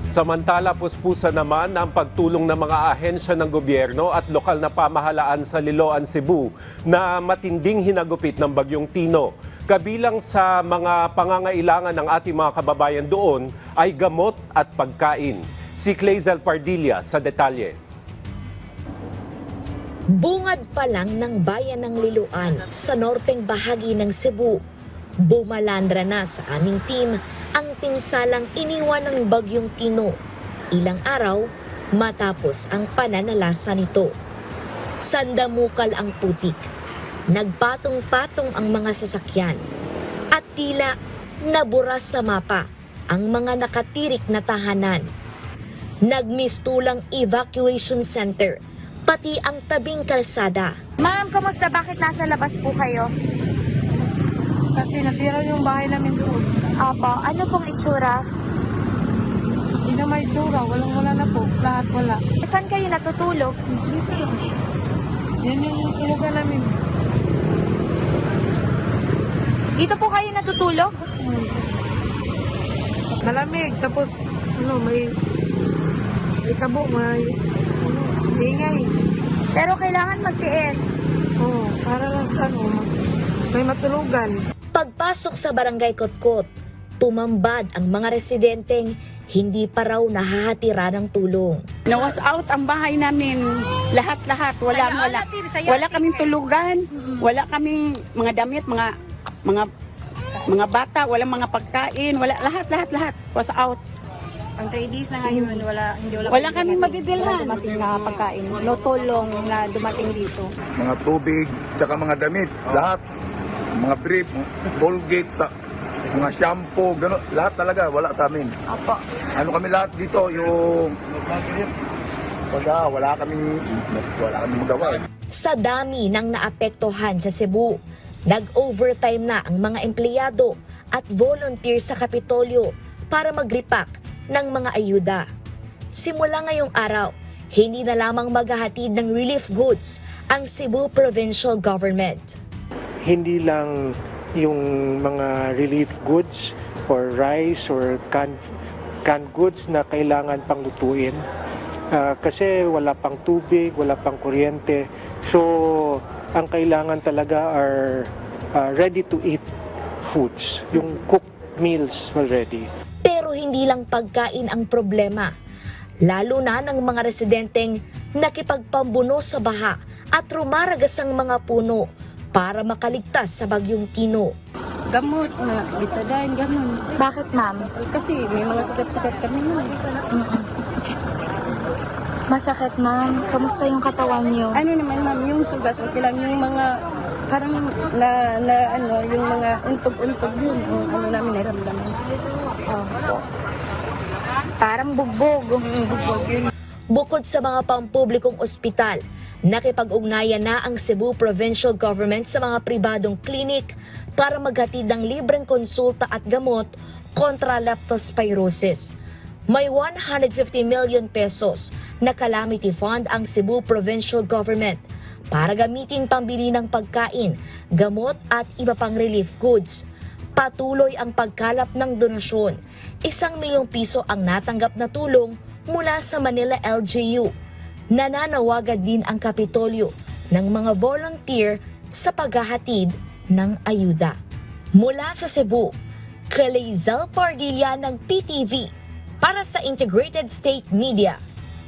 Samantala, puspusa naman ang pagtulong ng mga ahensya ng gobyerno at lokal na pamahalaan sa Liloan, Cebu na matinding hinagupit ng Bagyong Tino. Kabilang sa mga pangangailangan ng ating mga kababayan doon ay gamot at pagkain. Si Clazel Pardilla sa detalye. Bungad pa lang ng bayan ng Liloan sa norteng bahagi ng Cebu, bumalandra na sa aming team ang pinsalang iniwan ng Bagyong Tino ilang araw matapos ang pananalasa nito. Sandamukal ang putik, nagpatong-patong ang mga sasakyan at tila naburas sa mapa ang mga nakatirik na tahanan. Nagmistulang evacuation center pati ang tabing kalsada. Ma'am, kamusta? Bakit nasa labas po kayo? Kasi nasira yung bahay namin doon. Apo, ano pong itsura? Hindi na may tsura. Walang-wala na po. Lahat wala. Saan kayo natutulog? Yan yung tulugan namin. Dito po kayo natutulog? Malamig. Tapos, may kabo, may ingay. Pero kailangan magtiis. Oo, para lang sa may matulugan. Pagpasok sa barangay Kotkot, tumambad ang mga residenteng hindi pa raw nahahatira ng tulong. Nawas out ang bahay namin. Lahat-lahat. Wala kaming tulugan. Wala kaming mga damit, mga bata, walang mga pagkain, wala lahat. Was out. Ang 3 days na ngayon, Wala kaming mabibilhan. dumating na pagkain. No tulong na dumating dito. Mga tubig, tsaka mga damit, lahat. Mga brief, Colgate, mga shampoo, gano'n, lahat talaga, wala sa amin. Apo. Ano kami lahat dito, yung wala kaming magawa. Sa dami ng naapektuhan sa Cebu, nag-overtime na ang mga empleyado at volunteer sa Kapitolyo para mag-repack ng mga ayuda. Simula ngayong araw, hindi na lamang maghahatid ng relief goods ang Cebu Provincial Government. Hindi lang yung mga relief goods or rice or canned goods na kailangan pang lutuin. Kasi wala pang tubig, wala pang kuryente. So, ang kailangan talaga are ready-to-eat foods, yung cooked meals already. Pero hindi lang pagkain ang problema. Lalo na ng mga residenteng nakipagpambuno sa baha at rumaragas ang mga puno para makaligtas sa Bagyong Tino. Gamot na, bitadine, ganun. Bakit, ma'am? Kasi may mga sugat-sugat kami nun. Masakit, ma'am. Kamusta yung katawan niyo? Ano naman ma'am, yung sugat, okay lang yung mga parang yung mga untog-untog yun. Yung namin naramdaman. Parang bugbog. Bugbog yun. Bukod sa mga pampublikong ospital, nakipag-ugnayan na ang Cebu Provincial Government sa mga pribadong klinik para maghatid ng libreng konsulta at gamot kontra leptospirosis. May 150 million pesos na calamity fund ang Cebu Provincial Government para gamitin pambili ng pagkain, gamot at iba pang relief goods. Patuloy ang pagkalap ng donasyon. 1 milyong piso ang natanggap na tulong mula sa Manila LGU. Nananawagan din ang Kapitolyo ng mga volunteer sa paghahatid ng ayuda. Mula sa Cebu, Clazel Pardilla ng PTV para sa Integrated State Media.